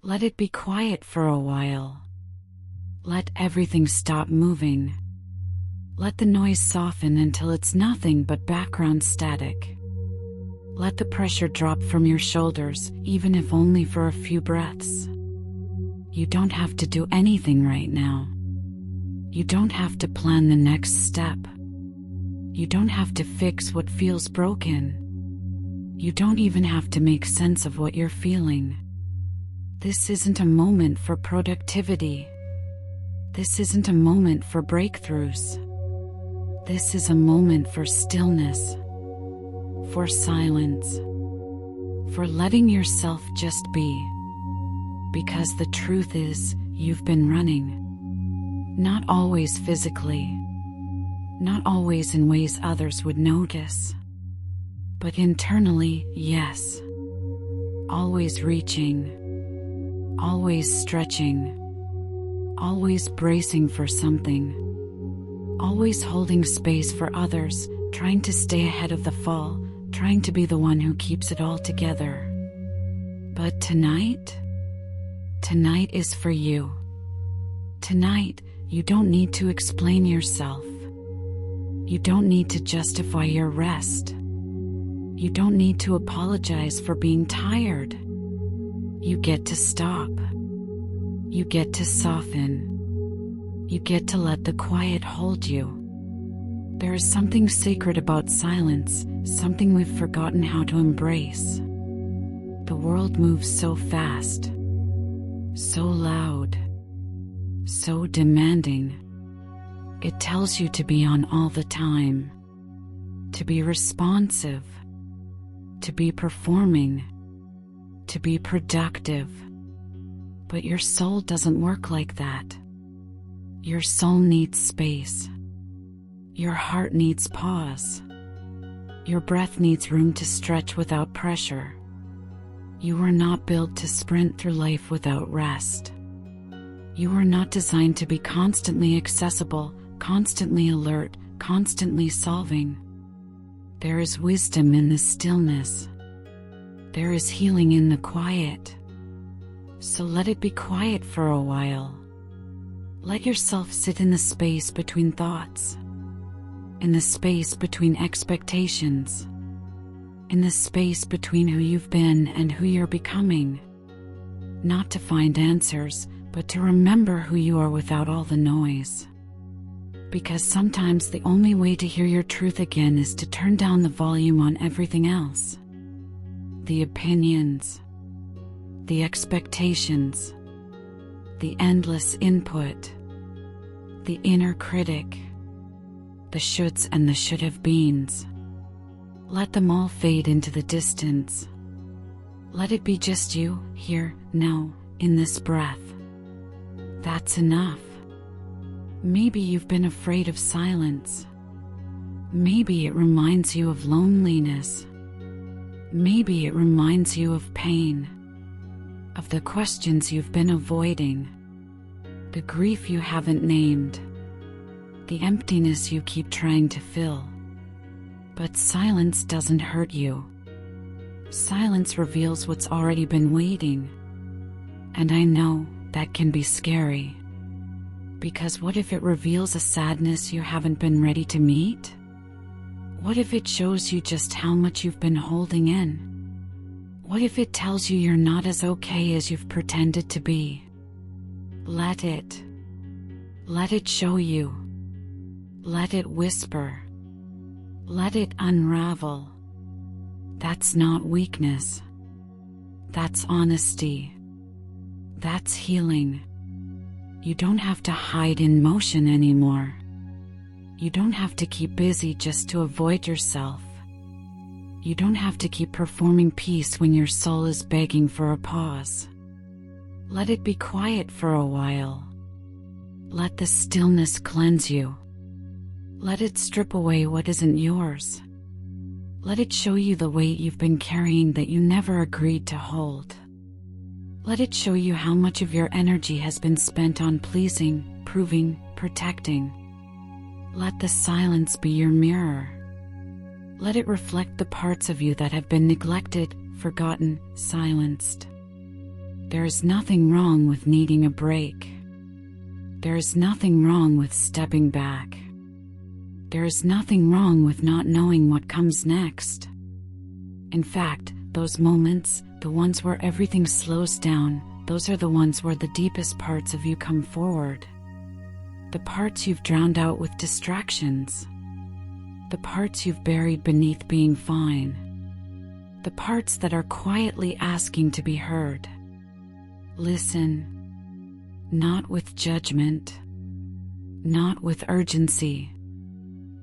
Let it be quiet for a while. Let everything stop moving. Let the noise soften until it's nothing but background static. Let the pressure drop from your shoulders, even if only for a few breaths. You don't have to do anything right now. You don't have to plan the next step. You don't have to fix what feels broken. You don't even have to make sense of what you're feeling. This isn't a moment for productivity. This isn't a moment for breakthroughs. This is a moment for stillness, for silence, for letting yourself just be. Because the truth is, you've been running. Not always physically, not always in ways others would notice, but internally, yes. Always reaching, always stretching, always bracing for something, always holding space for others, trying to stay ahead of the fall, trying to be the one who keeps it all together. But tonight is for you. Tonight, you don't need to explain yourself. You don't need to justify your rest. You don't need to apologize for being tired. You get to stop. You get to soften. You get to let the quiet hold you. There is something sacred about silence, something we've forgotten how to embrace. The world moves so fast, so loud, so demanding. It tells you to be on all the time, to be responsive, to be performing, to be productive. But your soul doesn't work like that. Your soul needs space. Your heart needs pause. Your breath needs room to stretch without pressure. You were not built to sprint through life without rest. You were not designed to be constantly accessible, constantly alert, constantly solving. There is wisdom in the stillness. There is healing in the quiet. So let it be quiet for a while. Let yourself sit in the space between thoughts, in the space between expectations, in the space between who you've been and who you're becoming. Not to find answers, but to remember who you are without all the noise. Because sometimes the only way to hear your truth again is to turn down the volume on everything else. The opinions, the expectations, the endless input, the inner critic, the shoulds and the should have beens. Let them all fade into the distance. Let it be just you, here, now, in this breath. That's enough. Maybe you've been afraid of silence. Maybe it reminds you of loneliness. Maybe it reminds you of pain, of the questions you've been avoiding, the grief you haven't named, the emptiness you keep trying to fill. But silence doesn't hurt you. Silence reveals what's already been waiting. And I know that can be scary. Because what if it reveals a sadness you haven't been ready to meet? What if it shows you just how much you've been holding in? What if it tells you you're not as okay as you've pretended to be? Let it. Let it show you. Let it whisper. Let it unravel. That's not weakness. That's honesty. That's healing. You don't have to hide in motion anymore. You don't have to keep busy just to avoid yourself. You don't have to keep performing peace when your soul is begging for a pause. Let it be quiet for a while. Let the stillness cleanse you. Let it strip away what isn't yours. Let it show you the weight you've been carrying that you never agreed to hold. Let it show you how much of your energy has been spent on pleasing, proving, protecting. Let the silence be your mirror. Let it reflect the parts of you that have been neglected, forgotten, silenced. There is nothing wrong with needing a break. There is nothing wrong with stepping back. There is nothing wrong with not knowing what comes next. In fact, those moments, the ones where everything slows down, those are the ones where the deepest parts of you come forward. The parts you've drowned out with distractions. The parts you've buried beneath being fine. The parts that are quietly asking to be heard. Listen. Not with judgment. Not with urgency.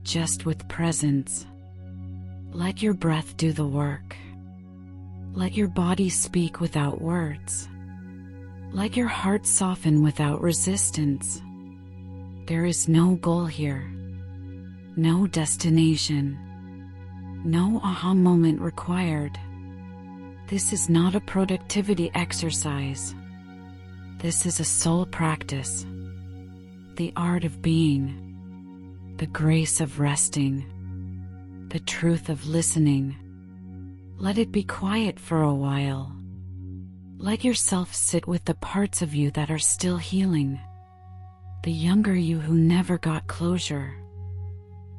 Just with presence. Let your breath do the work. Let your body speak without words. Let your heart soften without resistance. There is no goal here. No destination. No aha moment required. This is not a productivity exercise. This is a soul practice. The art of being. The grace of resting. The truth of listening. Let it be quiet for a while. Let yourself sit with the parts of you that are still healing. The younger you who never got closure.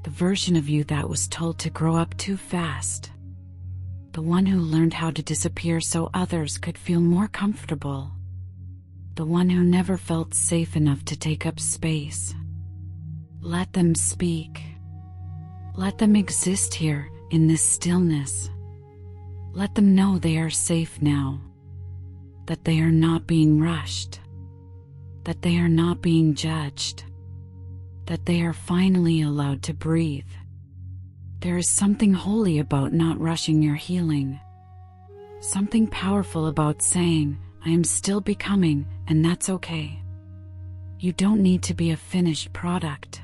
The version of you that was told to grow up too fast. The one who learned how to disappear so others could feel more comfortable. The one who never felt safe enough to take up space. Let them speak. Let them exist here, in this stillness. Let them know they are safe now. That they are not being rushed. That they are not being judged. That they are finally allowed to breathe. There is something holy about not rushing your healing. Something powerful about saying, I am still becoming, and that's okay. You don't need to be a finished product.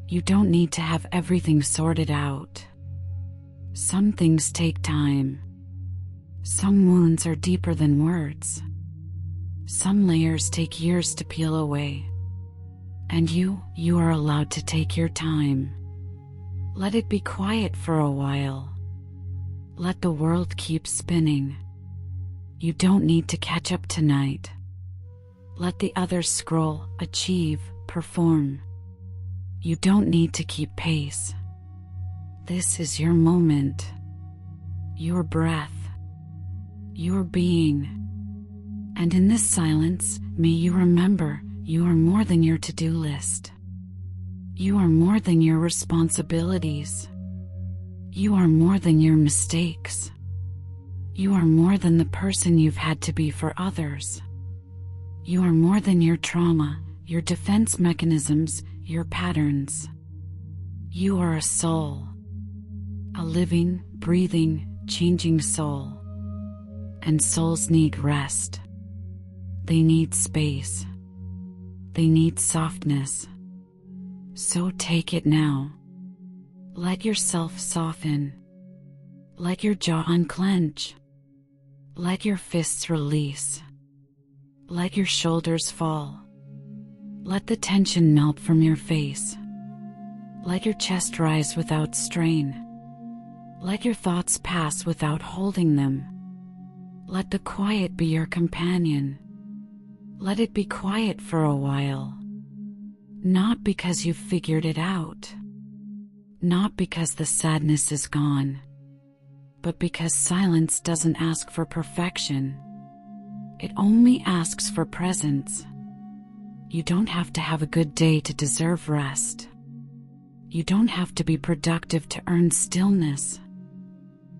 You don't need to have everything sorted out. Some things take time. Some wounds are deeper than words. Some layers take years to peel away. And you are allowed to take your time. Let it be quiet for a while. Let the world keep spinning. You don't need to catch up tonight. Let the others scroll, achieve, perform. You don't need to keep pace. This is your moment. Your breath. Your being. And in this silence, may you remember, you are more than your to-do list. You are more than your responsibilities. You are more than your mistakes. You are more than the person you've had to be for others. You are more than your trauma, your defense mechanisms, your patterns. You are a soul. A living, breathing, changing soul. And souls need rest. They need space. They need softness. So take it now. Let yourself soften. Let your jaw unclench. Let your fists release. Let your shoulders fall. Let the tension melt from your face. Let your chest rise without strain. Let your thoughts pass without holding them. Let the quiet be your companion. Let it be quiet for a while. Not because you've figured it out. Not because the sadness is gone. But because silence doesn't ask for perfection. It only asks for presence. You don't have to have a good day to deserve rest. You don't have to be productive to earn stillness.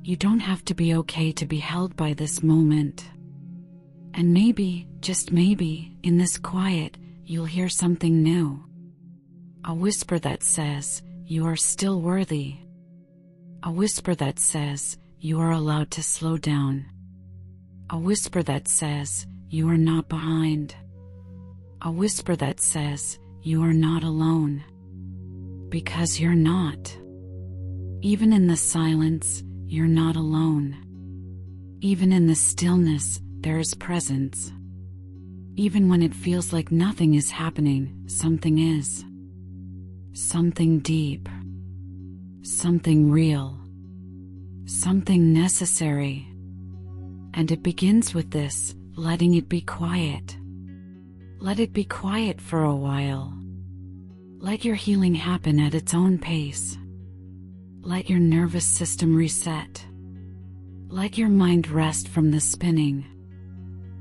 You don't have to be okay to be held by this moment. And maybe, just maybe, in this quiet, you'll hear something new. A whisper that says, you are still worthy. A whisper that says, you are allowed to slow down. A whisper that says, you are not behind. A whisper that says, you are not alone. Because you're not. Even in the silence, you're not alone. Even in the stillness, there is presence. Even when it feels like nothing is happening, something is. Something deep. Something real. Something necessary. And it begins with this: letting it be quiet. Let it be quiet for a while. Let your healing happen at its own pace. Let your nervous system reset. Let your mind rest from the spinning.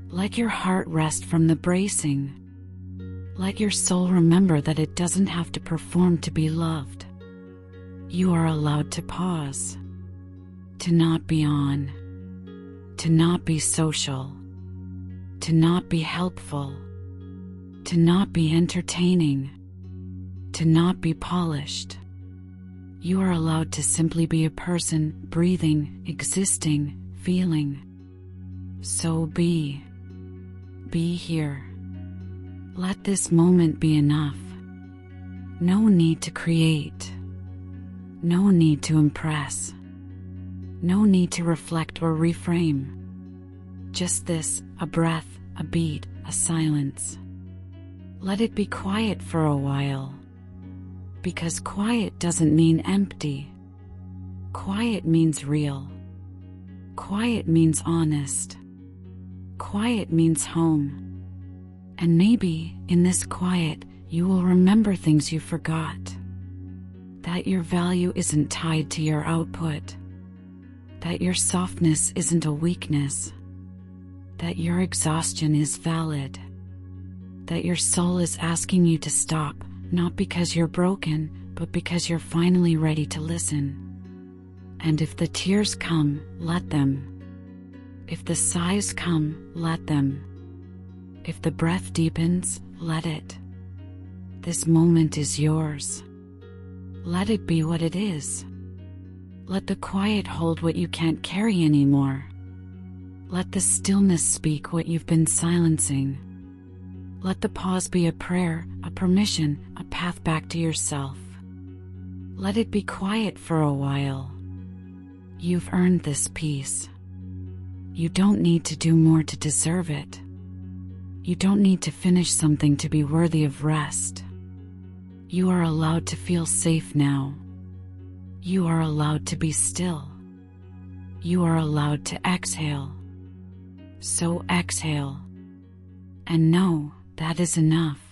Let your heart rest from the bracing. Let your soul remember that it doesn't have to perform to be loved. You are allowed to pause, to not be on, to not be social, to not be helpful, to not be entertaining, to not be polished. You are allowed to simply be a person, breathing, existing, feeling. So be here. Let this moment be enough. No need to create. No need to impress. No need to reflect or reframe. Just this, a breath, a beat, a silence. Let it be quiet for a while. Because quiet doesn't mean empty. Quiet means real. Quiet means honest. Quiet means home. And maybe, in this quiet, you will remember things you forgot. That your value isn't tied to your output. That your softness isn't a weakness. That your exhaustion is valid. That your soul is asking you to stop, not because you're broken, but because you're finally ready to listen. And if the tears come, let them. If the sighs come, let them. If the breath deepens, let it. This moment is yours. Let it be what it is. Let the quiet hold what you can't carry anymore. Let the stillness speak what you've been silencing. Let the pause be a prayer, a permission, a path back to yourself. Let it be quiet for a while. You've earned this peace. You don't need to do more to deserve it. You don't need to finish something to be worthy of rest. You are allowed to feel safe now. You are allowed to be still. You are allowed to exhale. So exhale. And know that is enough.